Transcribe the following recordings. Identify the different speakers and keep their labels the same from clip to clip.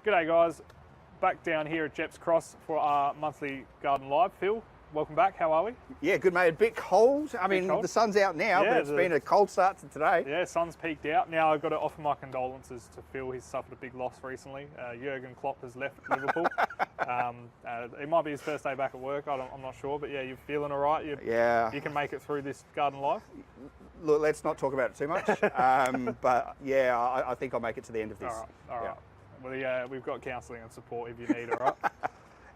Speaker 1: G'day guys, back down here at Jeps Cross for our monthly garden live. Phil, welcome back, how are we?
Speaker 2: Yeah, good mate, a bit cold. I mean, the sun's out now, but it's been a cold start to today.
Speaker 1: Yeah, sun's peaked out. Now I've got to offer my condolences to Phil. He's suffered a big loss recently. Jurgen Klopp has left Liverpool. It might be his first day back at work, I'm not sure, but yeah, you're feeling all right?
Speaker 2: Yeah.
Speaker 1: You can make it through this garden live?
Speaker 2: Look, let's not talk about it too much, but yeah, I think I'll make it to the end of this.
Speaker 1: All right. Well, we've got counselling and support if you need, all right?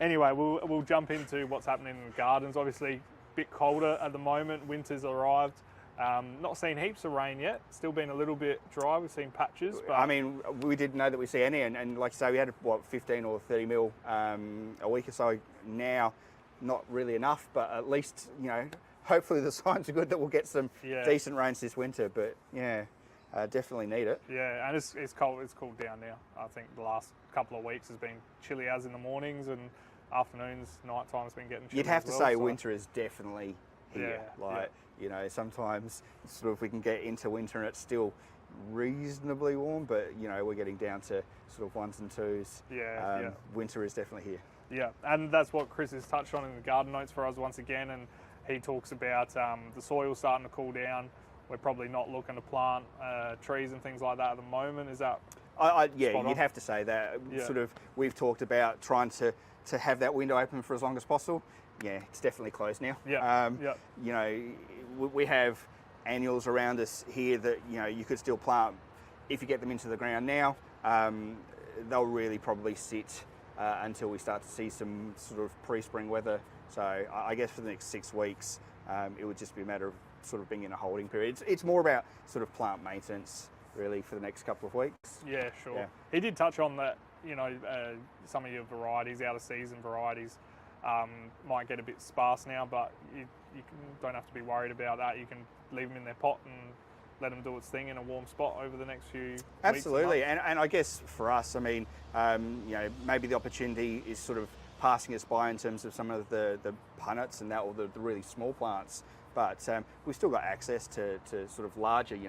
Speaker 1: Anyway, we'll jump into what's happening in the gardens. Obviously, a bit colder at the moment. Winter's arrived. Not seen heaps of rain yet. Still been a little bit dry. We've seen patches. But
Speaker 2: I mean, we didn't know that we see any, and like I say, we had, 15 or 30 mil a week or so now. Not really enough, but at least, hopefully the signs are good that we'll get some decent rains this winter. But yeah, definitely need it.
Speaker 1: Yeah, and it's cold. It's cooled down now. I think the last couple of weeks has been chilly as in the mornings, and afternoons, night time's been getting chilly.
Speaker 2: You'd have
Speaker 1: as
Speaker 2: to
Speaker 1: well,
Speaker 2: say
Speaker 1: so
Speaker 2: winter is definitely here. Sometimes sort of we can get into winter and it's still reasonably warm, but we're getting down to sort of 1s and 2s. Winter is definitely here.
Speaker 1: Yeah, and that's what Chris has touched on in the garden notes for us once again, and he talks about the soil starting to cool down. We're probably not looking to plant trees and things like that at the moment. Is that
Speaker 2: you'd have to say that. Sort of, we've talked about trying to have that window open for as long as possible. Yeah, it's definitely closed now. We have annuals around us here that you could still plant if you get them into the ground now. They'll really probably sit until we start to see some sort of pre-spring weather. So I guess for the next 6 weeks, it would just be a matter of sort of being in a holding period. It's more about sort of plant maintenance really for the next couple of weeks.
Speaker 1: Yeah, sure. Yeah. He did touch on that, some of your varieties, out of season varieties, might get a bit sparse now, but you don't have to be worried about that. You can leave them in their pot and let them do its thing in a warm spot over the next few weeks.
Speaker 2: Absolutely, and I guess for us, I mean, maybe the opportunity is sort of passing us by in terms of some of the punnets and that, or the really small plants. But we've still got access to sort of larger,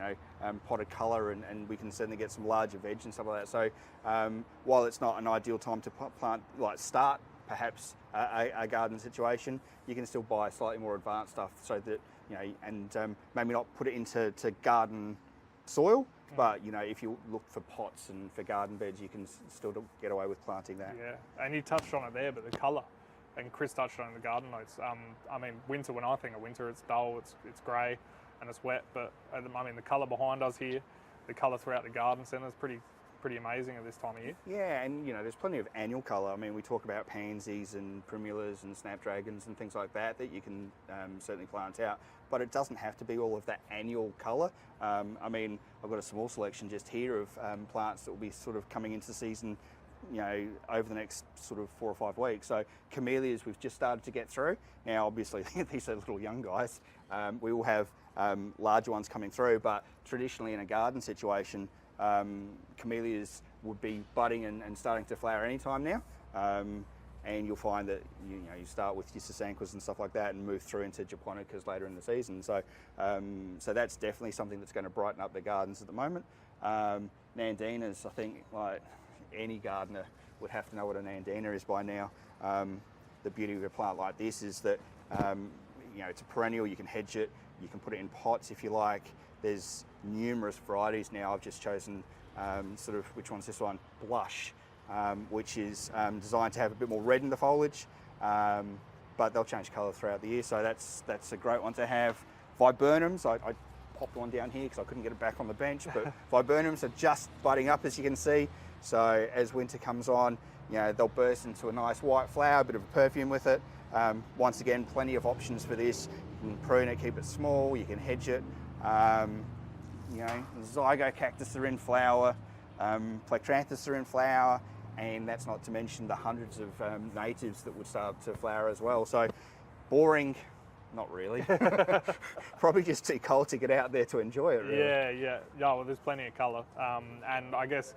Speaker 2: potted colour, and we can certainly get some larger veg and stuff like that. So while it's not an ideal time to plant, start perhaps a garden situation, you can still buy slightly more advanced stuff so that, and maybe not put it into garden soil, but if you look for pots and for garden beds, you can still get away with planting that.
Speaker 1: Yeah, and you touched on it there, but the colour. And Chris touched on it in the garden notes. I mean, winter, when I think of winter, it's dull, it's grey and it's wet, but the colour behind us here, the colour throughout the garden centre is pretty amazing at this time of year.
Speaker 2: Yeah, and there's plenty of annual colour. I mean, we talk about pansies and primulas and snapdragons and things like that you can certainly plant out, but it doesn't have to be all of that annual colour. I mean, I've got a small selection just here of plants that will be sort of coming into season over the next sort of 4 or 5 weeks. So camellias we've just started to get through. Now obviously these are little young guys. We will have larger ones coming through, but traditionally in a garden situation, camellias would be budding and starting to flower anytime now. And you'll find that you start with your Stratcos and stuff like that and move through into japonicas later in the season. So so that's definitely something that's going to brighten up the gardens at the moment. Nandinas, I think, like any gardener would have to know what a nandina is by now. The beauty of a plant like this is that it's a perennial. You can hedge it, you can put it in pots if you like. There's numerous varieties now. I've just chosen sort of, which one's this one? Blush, which is designed to have a bit more red in the foliage, but they'll change colour throughout the year, so that's a great one to have. Viburnums, I popped one down here because I couldn't get it back on the bench, but viburnums are just budding up, as you can see. So as winter comes on, they'll burst into a nice white flower, a bit of a perfume with it. Once again, plenty of options for this. You can prune it, keep it small, you can hedge it. Zygo cactus are in flower, plectranthus are in flower, and that's not to mention the hundreds of natives that would start to flower as well. So boring, not really. Probably just too cold to get out there to enjoy it, really.
Speaker 1: Yeah, well, there's plenty of colour, and I guess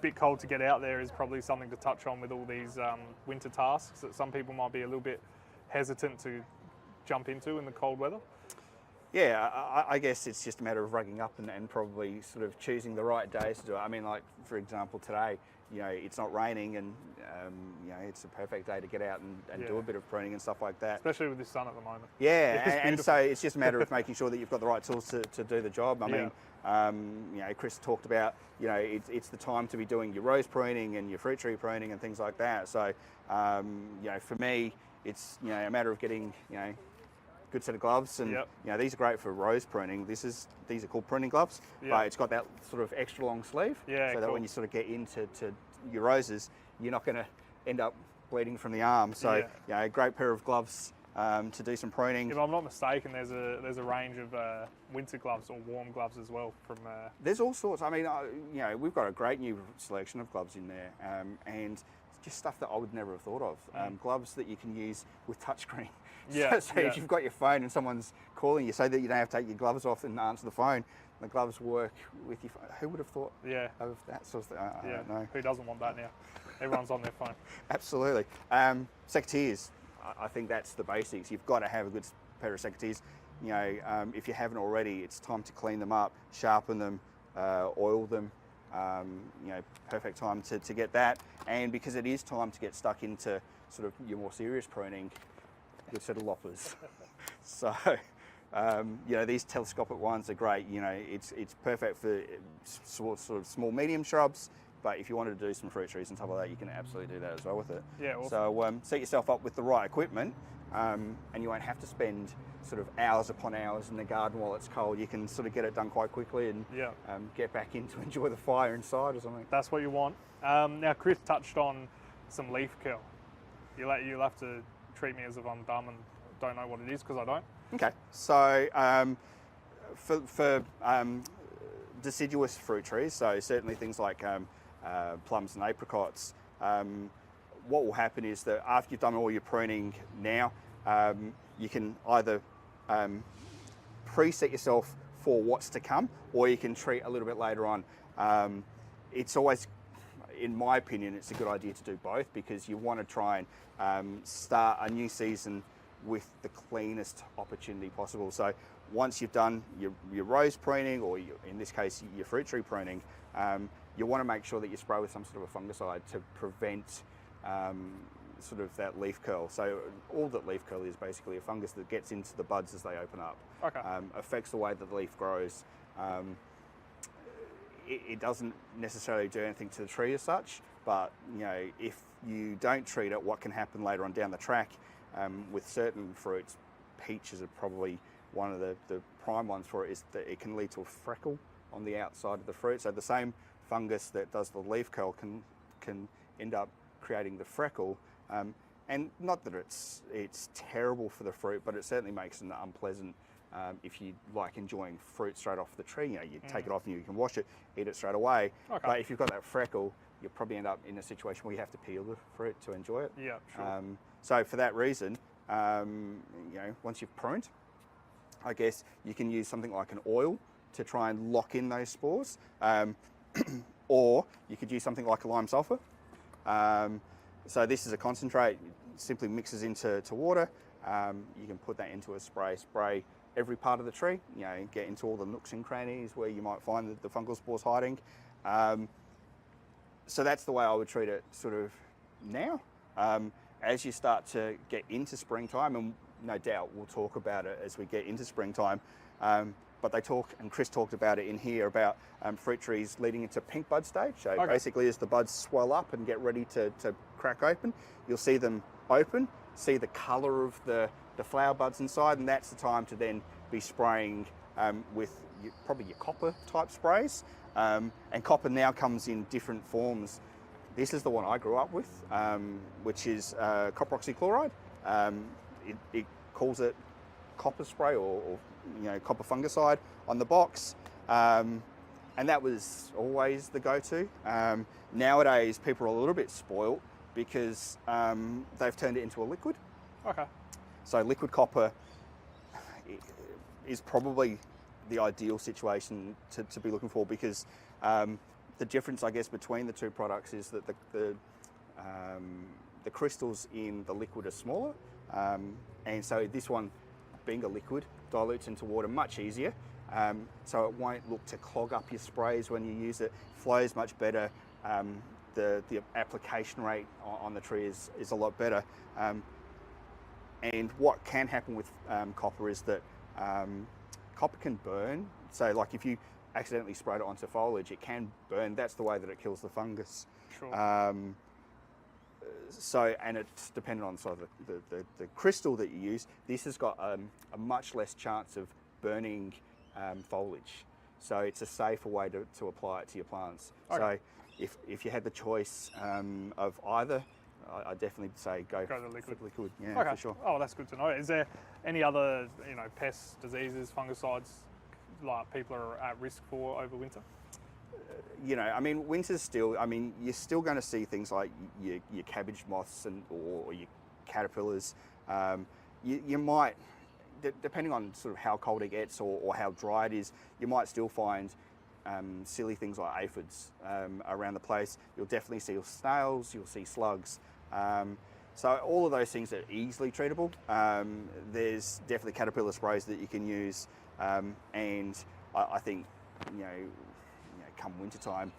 Speaker 1: bit cold to get out there is probably something to touch on with all these winter tasks that some people might be a little bit hesitant to jump into in the cold weather.
Speaker 2: Yeah, I guess it's just a matter of rugging up and probably sort of choosing the right days to do it. I mean, like for example, today, it's not raining and it's a perfect day to get out and do a bit of pruning and stuff like that.
Speaker 1: Especially with the sun at the moment.
Speaker 2: Yeah, and so it's just a matter of making sure that you've got the right tools to do the job. I mean, Chris talked about, it's the time to be doing your rose pruning and your fruit tree pruning and things like that. So, for me, it's a matter of getting good set of gloves, and these are great for rose pruning. These are called pruning gloves, but it's got that sort of extra long sleeve, so that when you sort of get into your roses, you're not going to end up bleeding from the arm. So a great pair of gloves to do some pruning.
Speaker 1: If I'm not mistaken, there's a range of winter gloves or warm gloves as well from.
Speaker 2: There's all sorts. I mean, we've got a great new selection of gloves in there, and just stuff that I would never have thought of. Gloves that you can use with touchscreen. So if you've got your phone and someone's calling you, so that you don't have to take your gloves off and answer the phone, the gloves work with your phone. Who would have thought of that sort of thing? I don't know.
Speaker 1: Who doesn't want that now? Everyone's on their phone.
Speaker 2: Absolutely. Secateurs, I think that's the basics. You've got to have a good pair of secateurs. If you haven't already, it's time to clean them up, sharpen them, oil them. Perfect time to get that. And because it is time to get stuck into sort of your more serious pruning, good set of loppers. So, these telescopic ones are great. It's perfect for sort of small, medium shrubs. But if you wanted to do some fruit trees and stuff like that, you can absolutely do that as well with it.
Speaker 1: Yeah, awesome.
Speaker 2: So set yourself up with the right equipment, and you won't have to spend sort of hours upon hours in the garden while it's cold. You can sort of get it done quite quickly and get back in to enjoy the fire inside or something.
Speaker 1: That's what you want. Now, Chris touched on some leaf curl. You'll have to treat me as if I'm dumb and don't know what it is, because I don't. Okay,
Speaker 2: so for deciduous fruit trees, so certainly things like plums and apricots, what will happen is that after you've done all your pruning now, you can either preset yourself for what's to come, or you can treat a little bit later on. It's always, in my opinion, it's a good idea to do both, because you want to try and start a new season with the cleanest opportunity possible. So once you've done your rose pruning, or in this case your fruit tree pruning, you want to make sure that you spray with some sort of a fungicide to prevent sort of that leaf curl. So all that leaf curl is basically a fungus that gets into the buds as they open up.
Speaker 1: Okay.
Speaker 2: Affects the way that the leaf grows. It doesn't necessarily do anything to the tree as such, but if you don't treat it, what can happen later on down the track with certain fruits, peaches are probably one of the prime ones for it, is that it can lead to a freckle on the outside of the fruit. So the same fungus that does the leaf curl can end up creating the freckle, and not that it's terrible for the fruit, but it certainly makes it unpleasant if you like enjoying fruit straight off the tree. You take it off and you can wash it, eat it straight away. Okay. But if you've got that freckle, you'll probably end up in a situation where you have to peel the fruit to enjoy it.
Speaker 1: Yeah, sure.
Speaker 2: So for that reason, once you've pruned, I guess you can use something like an oil to try and lock in those spores, or you could use something like a lime sulfur. So this is a concentrate, simply mixes into water. You can put that into a spray every part of the tree, get into all the nooks and crannies where you might find the fungal spores hiding. So that's the way I would treat it sort of now. As you start to get into springtime, and no doubt we'll talk about it as we get into springtime, but they talk, and Chris talked about it in here, about fruit trees leading into pink bud stage. So basically as the buds swell up and get ready to crack open, you'll see them open, see the colour of the flower buds inside, and that's the time to then be spraying with probably your copper type sprays. And copper now comes in different forms. This is the one I grew up with, which is copper oxychloride. It calls it copper spray or copper fungicide on the box, and that was always the go-to. Nowadays, people are a little bit spoilt because they've turned it into a liquid.
Speaker 1: Okay.
Speaker 2: So liquid copper is probably the ideal situation to be looking for, because the difference, I guess, between the two products is that the crystals in the liquid are smaller, and so this one being a liquid, dilutes into water much easier. So it won't look to clog up your sprays when you use it. Flows much better. The application rate on the tree is a lot better. And what can happen with copper is that copper can burn. So like if you accidentally sprayed it onto foliage, it can burn. That's the way that it kills the fungus.
Speaker 1: Sure.
Speaker 2: So, and it's dependent on sort of the crystal that you use. This has got a much less chance of burning foliage. So it's a safer way to apply it to your plants.
Speaker 1: Okay.
Speaker 2: So if you had the choice of either, I definitely say go
Speaker 1: the liquid.
Speaker 2: for liquid. Yeah,
Speaker 1: Okay.
Speaker 2: for sure.
Speaker 1: Oh, that's good to know. Is there any other, pests, diseases, fungicides like people are at risk for over winter?
Speaker 2: I mean, winter's still, you're still going to see things like your cabbage moths or your caterpillars. You might, depending on sort of how cold it gets or how dry it is, you might still find silly things like aphids around the place. You'll definitely see snails, you'll see slugs. So all of those things are easily treatable. There's definitely caterpillar sprays that you can use, and I think, come winter time,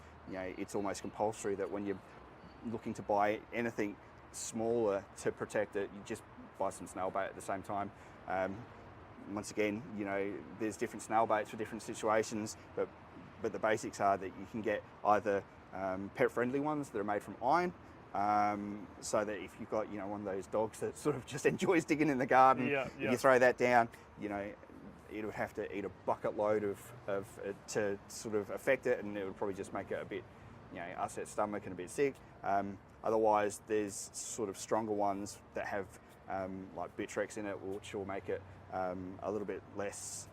Speaker 2: it's almost compulsory that when you're looking to buy anything smaller to protect it, you just buy some snail bait at the same time. Once again, there's different snail baits for different situations, but the basics are that you can get either pet-friendly ones that are made from iron, so that if you've got one of those dogs that sort of just enjoys digging in the garden, you throw that down, it would have to eat a bucket load of to sort of affect it, and it would probably just make it a bit, upset stomach and a bit sick. Otherwise, there's sort of stronger ones that have like Bitrex in it, which will make it a little bit less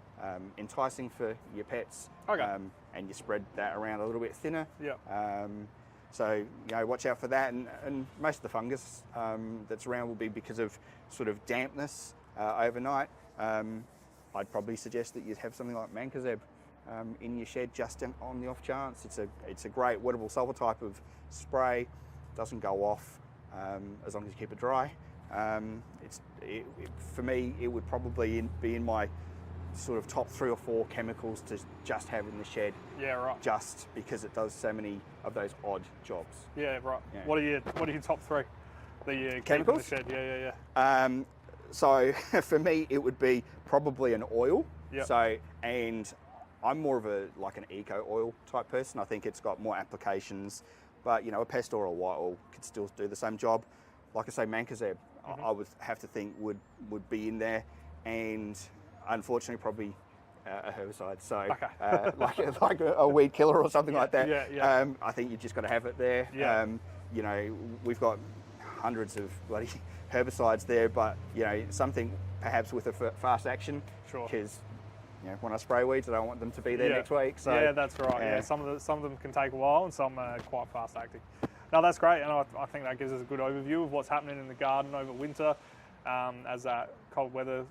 Speaker 2: enticing for your pets.
Speaker 1: Okay.
Speaker 2: And you spread that around a little bit thinner.
Speaker 1: Yeah.
Speaker 2: So watch out for that, and most of the fungus that's around will be because of sort of dampness overnight. I'd probably suggest that you'd have something like mancozeb in your shed just on the off chance. It's a great wettable sulfur type of spray. Doesn't go off as long as you keep it dry. For me, it would probably be in my sort of top 3 or 4 chemicals to just have in the shed.
Speaker 1: Yeah, right.
Speaker 2: Just because it does so many of those odd jobs.
Speaker 1: Yeah, right.
Speaker 2: Yeah.
Speaker 1: What are your top 3 that you keep
Speaker 2: Chemicals?
Speaker 1: in the shed? Yeah.
Speaker 2: So for me, it would be probably an oil.
Speaker 1: Yep.
Speaker 2: So, and I'm more of an eco oil type person. I think it's got more applications, but a pest oil or white oil could still do the same job. Like I say, mancozeb, I would have to think would be in there, and unfortunately probably a herbicide. So
Speaker 1: okay.
Speaker 2: like a weed killer or something like that.
Speaker 1: Yeah.
Speaker 2: I think you've just got to have it there.
Speaker 1: Yeah.
Speaker 2: We've got hundreds of bloody herbicides there, but something perhaps with a fast action.
Speaker 1: Sure.
Speaker 2: Because when I spray weeds, I don't want them to be there next week. So
Speaker 1: yeah, that's right. Yeah, some of them can take a while, and some are quite fast acting. No, that's great, and I think that gives us a good overview of what's happening in the garden over winter, as that cold weather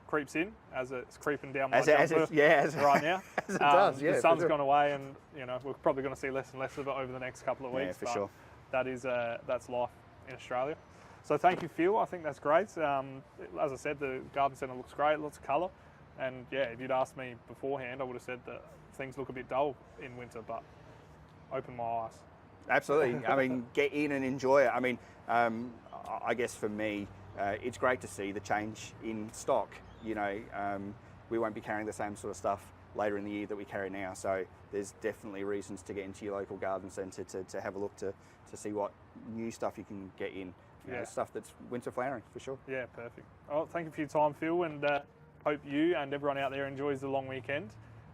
Speaker 1: creeps in, as it's creeping down my jumper right now.
Speaker 2: As it does, yeah.
Speaker 1: The sun's gone away, and we're probably going to see less and less of it over the next couple of weeks.
Speaker 2: Yeah, for sure.
Speaker 1: That's life in Australia. So thank you, Phil. I think that's great. As I said, the garden centre looks great, lots of colour. And yeah, if you'd asked me beforehand, I would have said that things look a bit dull in winter, but open my eyes.
Speaker 2: Absolutely. Get in and enjoy it. I guess for me, it's great to see the change in stock. We won't be carrying the same sort of stuff later in the year that we carry now. So there's definitely reasons to get into your local garden centre to have a look to see what new stuff you can get in. Stuff that's winter flowering for sure.
Speaker 1: Yeah, perfect. Well, thank you for your time, Phil, and hope you and everyone out there enjoys the long weekend.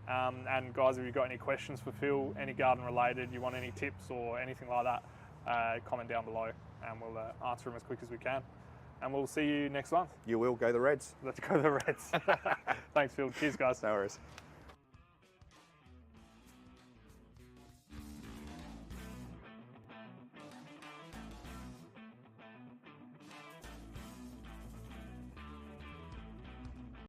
Speaker 1: And guys, if you've got any questions for Phil, any garden related, you want any tips or anything like that, comment down below and we'll answer them as quick as we can. And we'll see you next month.
Speaker 2: You will. Go the Reds.
Speaker 1: Let's go the Reds. Thanks, Phil. Cheers, guys.
Speaker 2: No worries.